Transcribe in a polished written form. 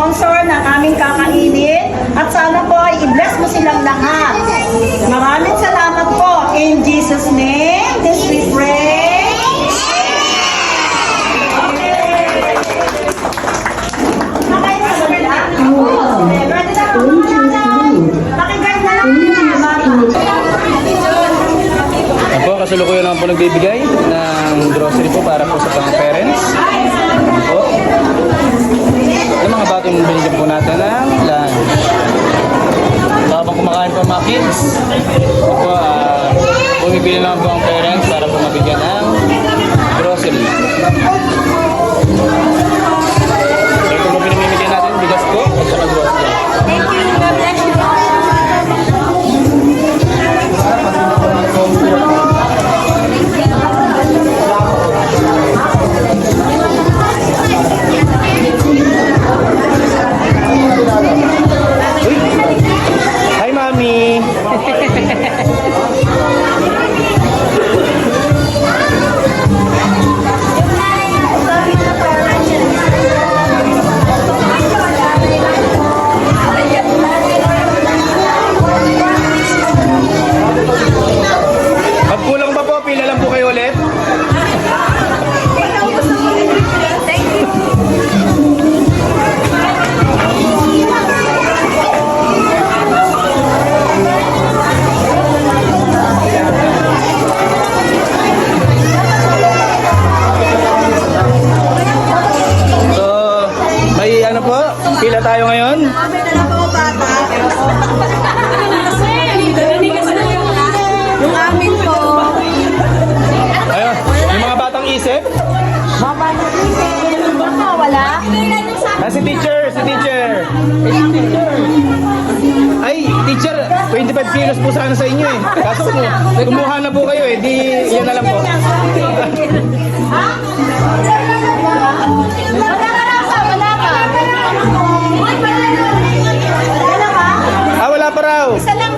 sponsor ng aming kakainin at sana po ay i-bless mo silang lahat. Maraming salamat po. In Jesus' name, this we pray. Yan po, kasalukuyan naman po nagbibigay ng grocery po para po sa mga parents. Yan po. Yung mga batong binigyan po natin ng lunch. Habang kumakain po mga kids, ito po, bumibili naman po ang parents para po mabigyan ng grocery. Ito po pinamimigyan natin, bigas po at saka grocery. Thank you. God bless you. Hi, Mami! Magkulang pa po, pila lang po kayo ulit. So, may ano po? Pila tayo ngayon? Yung amin po. Ayun, yung mga batang isip. Wala? Si teacher, si teacher. Ay, teacher, 25 kilos po sana sa inyo eh. Kaso kumuha na po kayo eh, di yan na lang po. Wala ka. Wala pa raw. Isa lang